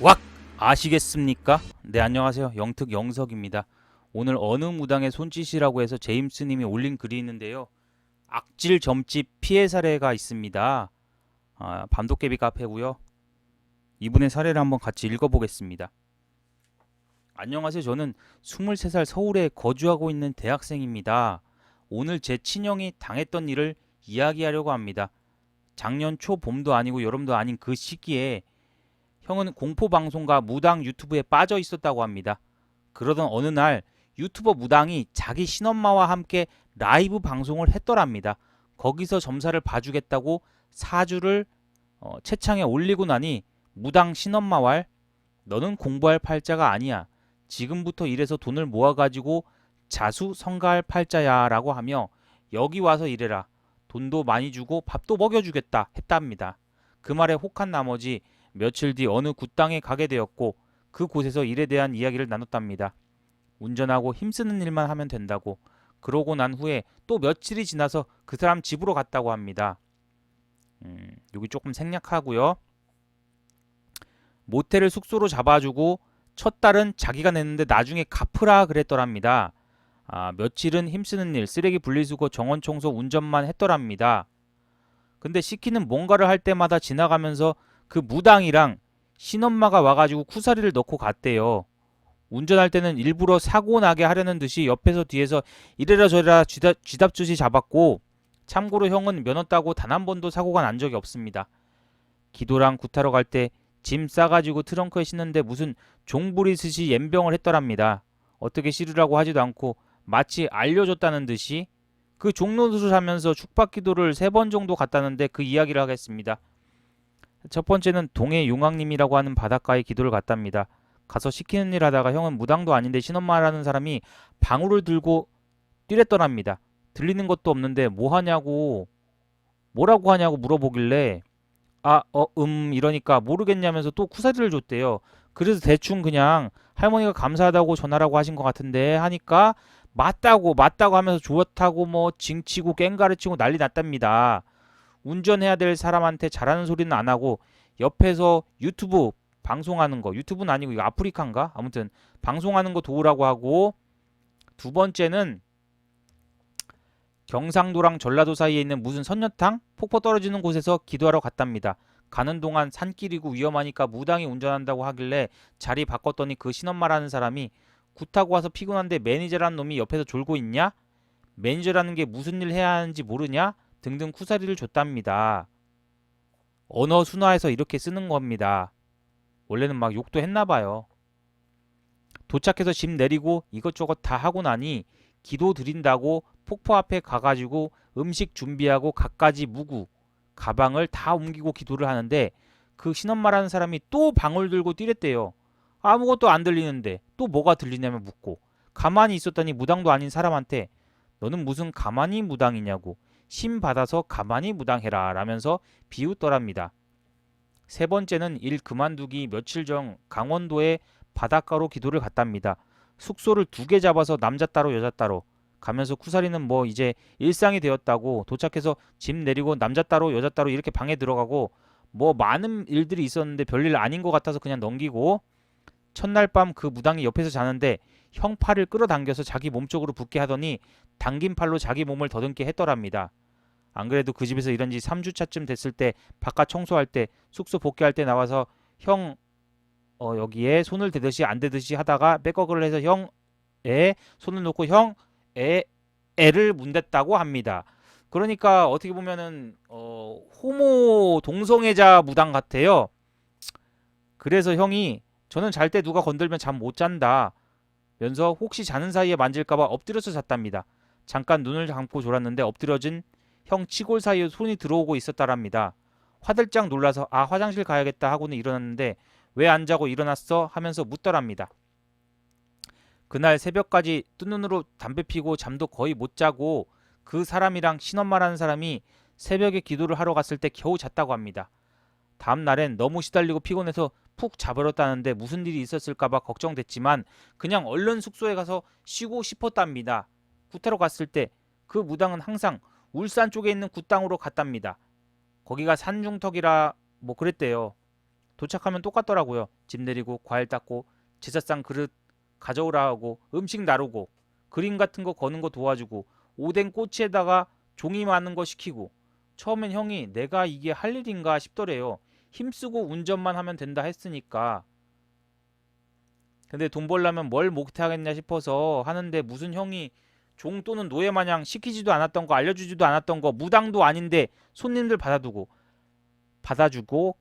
왁! 아시겠습니까? 네, 안녕하세요. 영특 영석입니다. 오늘 어느 무당의 손짓이라고 해서 제임스님이 올린 글이 있는데요. 악질 점집 피해 사례가 있습니다. 밤도깨비 카페고요. 이분의 사례를 한번 같이 읽어보겠습니다. 안녕하세요. 저는 23살 서울에 거주하고 있는 대학생입니다. 오늘 제 친형이 당했던 일을 이야기하려고 합니다. 작년 초 봄도 아니고 여름도 아닌 그 시기에 형은 공포방송과 무당 유튜브에 빠져 있었다고 합니다. 그러던 어느 날 유튜버 무당이 자기 신엄마와 함께 라이브 방송을 했더랍니다. 거기서 점사를 봐주겠다고 사주를 채창에 올리고 나니 무당 신엄마왈 너는 공부할 팔자가 아니야. 지금부터 일해서 돈을 모아가지고 자수성가할 팔자야 라고 하며 여기 와서 일해라. 돈도 많이 주고 밥도 먹여주겠다 했답니다. 그 말에 혹한 나머지 며칠 뒤 어느 굿당에 가게 되었고 그곳에서 일에 대한 이야기를 나눴답니다. 운전하고 힘쓰는 일만 하면 된다고. 그러고 난 후에 또 며칠이 지나서 그 사람 집으로 갔다고 합니다. 여기 조금 생략하고요. 모텔을 숙소로 잡아주고 첫 달은 자기가 냈는데 나중에 갚으라 그랬더랍니다. 며칠은 힘쓰는 일, 쓰레기 분리수거, 정원 청소, 운전만 했더랍니다. 근데 시키는 뭔가를 할 때마다 지나가면서 그 무당이랑 신엄마가 와가지고 쿠사리를 넣고 갔대요. 운전할 때는 일부러 사고 나게 하려는 듯이 옆에서 뒤에서 이래라 저래라 쥐답듯이 잡았고 참고로 형은 면허 따고 단 한 번도 사고가 난 적이 없습니다. 기도랑 굿하러 갈 때 짐 싸가지고 트렁크에 싣는데 무슨 종부리듯이 옌병을 했더랍니다. 어떻게 실으라고 하지도 않고 마치 알려줬다는 듯이 그 종로를 하면서 축박기도를 3번 정도 갔다는데 그 이야기를 하겠습니다. 첫 번째는 동해 용왕님이라고 하는 바닷가에 기도를 갔답니다. 가서 시키는 일 하다가 형은 무당도 아닌데 신엄마라는 사람이 방울을 들고 뛰랬더랍니다. 들리는 것도 없는데 뭐라고 하냐고 물어보길래 이러니까 모르겠냐면서 또 쿠사리를 줬대요. 그래서 대충 그냥 할머니가 감사하다고 전하라고 하신 것 같은데 하니까 맞다고 하면서 좋다고 뭐 징치고 깽가르치고 난리 났답니다. 운전해야 될 사람한테 잘하는 소리는 안 하고 옆에서 유튜브 방송하는 거, 유튜브는 아니고 이거 아프리카인가? 아무튼 방송하는 거 도우라고 하고, 두 번째는 경상도랑 전라도 사이에 있는 무슨 선녀탕? 폭포 떨어지는 곳에서 기도하러 갔답니다. 가는 동안 산길이고 위험하니까 무당이 운전한다고 하길래 자리 바꿨더니 그 신엄마라는 사람이 굿하고 와서 피곤한데 매니저라는 놈이 옆에서 졸고 있냐? 매니저라는 게 무슨 일 해야 하는지 모르냐? 등등 쿠사리를 줬답니다. 언어 순화해서 이렇게 쓰는 겁니다. 원래는 막 욕도 했나봐요. 도착해서 짐 내리고 이것저것 다 하고 나니 기도 드린다고 폭포 앞에 가가지고 음식 준비하고 갖가지 무구 가방을 다 옮기고 기도를 하는데 그 신엄마라는 사람이 또 방울 들고 뛰랬대요. 아무것도 안 들리는데 또 뭐가 들리냐며 묻고 가만히 있었더니 무당도 아닌 사람한테 너는 무슨 가만히 무당이냐고 심 받아서 가만히 무당해라 라면서 비웃더랍니다. 세 번째는 일 그만두기 며칠 전 강원도에 바닷가로 기도를 갔답니다. 숙소를 2개 잡아서 남자 따로 여자 따로 가면서 쿠사리는 뭐 이제 일상이 되었다고 도착해서 짐 내리고 남자 따로 여자 따로 이렇게 방에 들어가고 뭐 많은 일들이 있었는데 별일 아닌 것 같아서 그냥 넘기고 첫날 밤 그 무당이 옆에서 자는데 형 팔을 끌어당겨서 자기 몸 쪽으로 붙게 하더니 당긴 팔로 자기 몸을 더듬게 했더랍니다. 안 그래도 그 집에서 일한 지 3주차쯤 됐을 때 바깥 청소할 때 숙소 복귀할 때 나와서 형 여기에 손을 대듯이 안 대듯이 하다가 백어그를 해서 형에 손을 놓고 애를 문댔다고 합니다. 그러니까 어떻게 보면은 호모 동성애자 무당 같아요. 그래서 형이 저는 잘 때 누가 건들면 잠 못 잔다 면서 혹시 자는 사이에 만질까봐 엎드려서 잤답니다. 잠깐 눈을 감고 졸았는데 엎드려진 형 치골 사이에 손이 들어오고 있었다랍니다. 화들짝 놀라서 화장실 가야겠다 하고는 일어났는데 왜 안 자고 일어났어? 하면서 묻더랍니다. 그날 새벽까지 뜬 눈으로 담배 피고 잠도 거의 못 자고 그 사람이랑 신엄마라는 사람이 새벽에 기도를 하러 갔을 때 겨우 잤다고 합니다. 다음 날엔 너무 시달리고 피곤해서 푹 자버렸다는데 무슨 일이 있었을까봐 걱정됐지만 그냥 얼른 숙소에 가서 쉬고 싶었답니다. 구타로 갔을 때 그 무당은 항상 울산 쪽에 있는 굿당으로 갔답니다. 거기가 산중턱이라 뭐 그랬대요. 도착하면 똑같더라고요. 집 내리고 과일 닦고 제사상 그릇 가져오라 하고 음식 나르고 그림 같은 거 거는 거 도와주고 오뎅 꼬치에다가 종이 많은 거 시키고 처음엔 형이 내가 이게 할 일인가 싶더래요. 힘쓰고 운전만 하면 된다 했으니까. 근데 돈 벌려면 뭘 못하겠냐 싶어서 하는데 무슨 형이 종 또는 노예 마냥 시키지도 않았던 거 알려주지도 않았던 거 무당도 아닌데 손님들 받아주고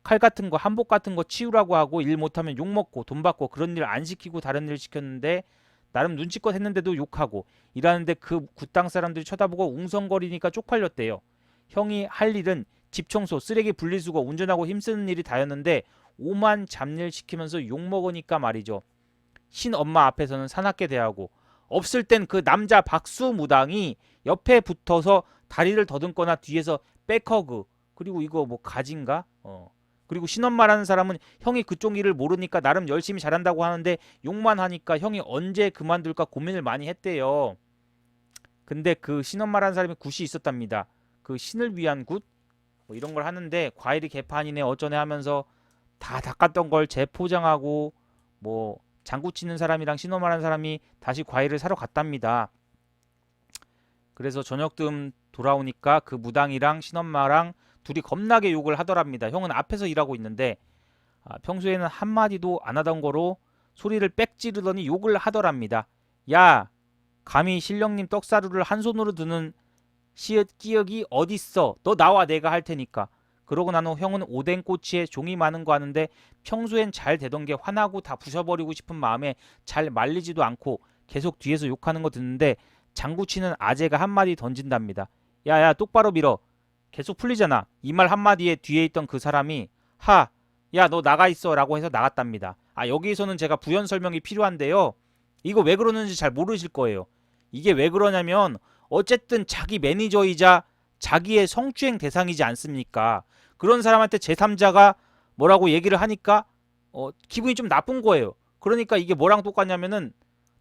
칼 같은 거 한복 같은 거 치우라고 하고 일 못하면 욕먹고 돈 받고 그런 일 안 시키고 다른 일 시켰는데 나름 눈치껏 했는데도 욕하고 일하는데 그 굿당 사람들이 쳐다보고 웅성거리니까 쪽팔렸대요. 형이 할 일은 집 청소, 쓰레기 분리수거, 운전하고 힘쓰는 일이 다였는데 오만 잡일 시키면서 욕먹으니까 말이죠. 신엄마 앞에서는 사납게 대하고 없을 땐 그 남자 박수 무당이 옆에 붙어서 다리를 더듬거나 뒤에서 백허그 그리고 이거 뭐 가진가? 그리고 신엄마라는 사람은 형이 그쪽 일을 모르니까 나름 열심히 잘한다고 하는데 욕만 하니까 형이 언제 그만둘까 고민을 많이 했대요. 근데 그 신엄마라는 사람이 굿이 있었답니다. 그 신을 위한 굿? 뭐 이런 걸 하는데 과일이 개판이네 어쩌네 하면서 다 닦았던 걸 재포장하고 뭐 장구 치는 사람이랑 신엄마라는 사람이 다시 과일을 사러 갔답니다. 그래서 저녁쯤 돌아오니까 그 무당이랑 신엄마랑 둘이 겁나게 욕을 하더랍니다. 형은 앞에서 일하고 있는데 평소에는 한마디도 안 하던 거로 소리를 빽 지르더니 욕을 하더랍니다. 야, 감히 신령님 떡사루를 한 손으로 드는 시읒 끼역이 어딨어. 너 나와 내가 할 테니까. 그러고 난 후 형은 오뎅 꼬치에 종이 많은 거 하는데 평소엔 잘 되던 게 화나고 다 부셔버리고 싶은 마음에 잘 말리지도 않고 계속 뒤에서 욕하는 거 듣는데 장구치는 아재가 한마디 던진답니다. 야야 똑바로 밀어. 계속 풀리잖아. 이 말 한마디에 뒤에 있던 그 사람이 야 너 나가 있어 라고 해서 나갔답니다. 여기에서는 제가 부연 설명이 필요한데요. 이거 왜 그러는지 잘 모르실 거예요. 이게 왜 그러냐면 어쨌든 자기 매니저이자 자기의 성추행 대상이지 않습니까? 그런 사람한테 제3자가 뭐라고 얘기를 하니까 기분이 좀 나쁜 거예요. 그러니까 이게 뭐랑 똑같냐면은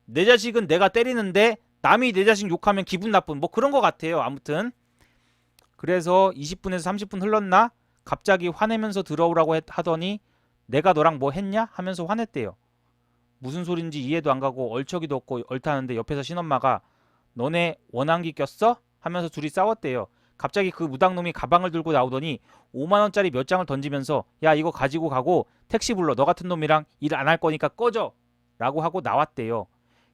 내 자식은 내가 때리는데 남이 내 자식 욕하면 기분 나쁜 뭐 그런 거 같아요. 아무튼 그래서 20분에서 30분 흘렀나? 갑자기 화내면서 들어오라고 하더니 내가 너랑 뭐 했냐? 하면서 화냈대요. 무슨 소린지 이해도 안 가고 얼척이도 없고 얼타는데 옆에서 신엄마가 너네 원한기 꼈어? 하면서 둘이 싸웠대요. 갑자기 그 무당놈이 가방을 들고 나오더니 5만원짜리 몇 장을 던지면서 야 이거 가지고 가고 택시 불러. 너 같은 놈이랑 일 안 할 거니까 꺼져 라고 하고 나왔대요.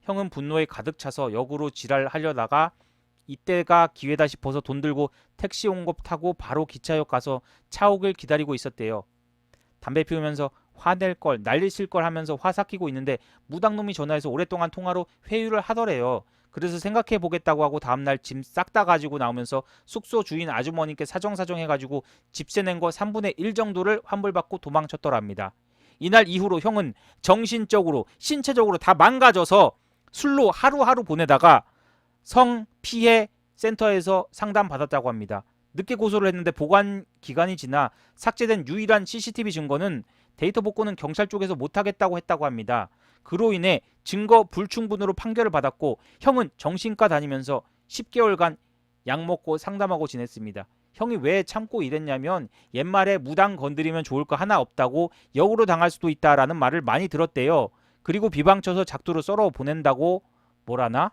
형은 분노에 가득 차서 역으로 지랄하려다가 이때가 기회다 싶어서 돈 들고 택시 온 거 타고 바로 기차역 가서 차 오길 기다리고 있었대요. 담배 피우면서 화낼 걸 난리칠 걸 하면서 화 삭히고 있는데 무당놈이 전화해서 오랫동안 통화로 회유를 하더래요. 그래서 생각해 보겠다고 하고 다음날 짐 싹 다 가지고 나오면서 숙소 주인 아주머니께 사정사정 해가지고 집세 낸 거 3분의 1 정도를 환불받고 도망쳤더랍니다. 이날 이후로 형은 정신적으로 신체적으로 다 망가져서 술로 하루하루 보내다가 성피해 센터에서 상담받았다고 합니다. 늦게 고소를 했는데 보관 기간이 지나 삭제된 유일한 CCTV 증거는 데이터 복구는 경찰 쪽에서 못하겠다고 했다고 합니다. 그로 인해 증거 불충분으로 판결을 받았고 형은 정신과 다니면서 10개월간 약 먹고 상담하고 지냈습니다. 형이 왜 참고 이랬냐면 옛말에 무당 건드리면 좋을 거 하나 없다고 역으로 당할 수도 있다라는 말을 많이 들었대요. 그리고 비방쳐서 작두로 썰어 보낸다고 뭐라나?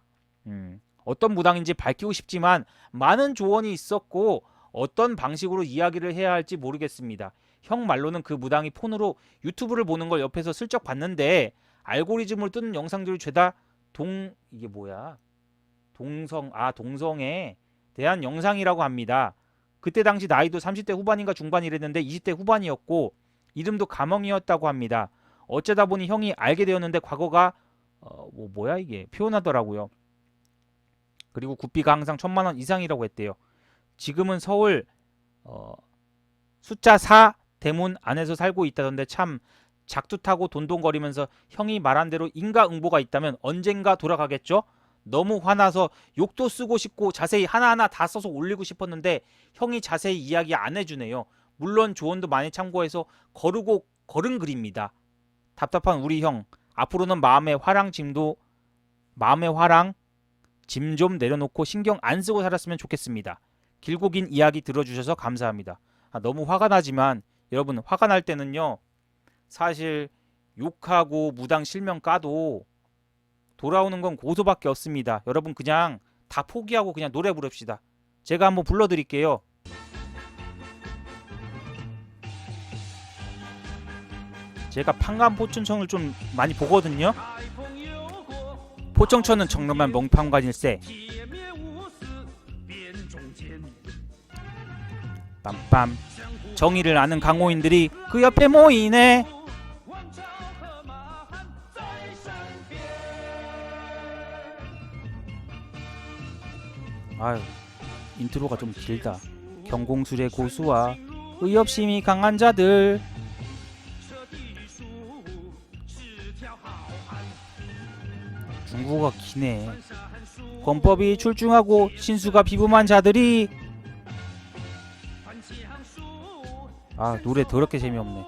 어떤 무당인지 밝히고 싶지만 많은 조언이 있었고 어떤 방식으로 이야기를 해야 할지 모르겠습니다. 형 말로는 그 무당이 폰으로 유튜브를 보는 걸 옆에서 슬쩍 봤는데 알고리즘을 뜨는 영상들이 죄다 이게 뭐야? 동성에 대한 영상이라고 합니다. 그때 당시 나이도 30대 후반인가 중반이랬는데 20대 후반이었고 이름도 가멍이었다고 합니다. 어쩌다 보니 형이 알게 되었는데 과거가 뭐야 이게 표현하더라고요. 그리고 구피가 항상 1,000만원 이상이라고 했대요. 지금은 서울 숫자 4 대문 안에서 살고 있다던데 참 작두 타고 돈돈거리면서 형이 말한 대로 인과응보가 있다면 언젠가 돌아가겠죠? 너무 화나서 욕도 쓰고 싶고 자세히 하나하나 다 써서 올리고 싶었는데 형이 자세히 이야기 안 해주네요. 물론 조언도 많이 참고해서 걸은 글입니다. 답답한 우리 형 앞으로는 마음의 화랑 짐 좀 내려놓고 신경 안 쓰고 살았으면 좋겠습니다. 길고 긴 이야기 들어주셔서 감사합니다. 너무 화가 나지만 여러분 화가 날 때는요 사실 욕하고 무당 실명 까도 돌아오는 건 고소밖에 없습니다. 여러분 그냥 다 포기하고 그냥 노래 부릅시다. 제가 한번 불러드릴게요. 제가 판관포천천을 좀 많이 보거든요. 포청천은 정름한 멍판관일세. 빰빰. 정의를 아는 강호인들이 그 옆에 모이네. 아유, 인트로가 좀 길다. 경공술의 고수와 의협심이 강한 자들. 중국어가 기네. 권법이 출중하고 신수가 비범한 자들이. 아, 노래 더럽게 재미없네.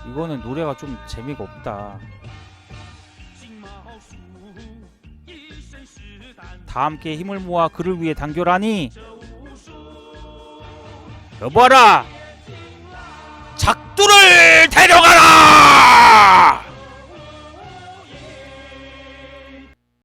이거는 노래가 좀 재미가 없다. 다 함께 힘을 모아 그를 위해 단결하니. 여봐라, 작두를 데려가라.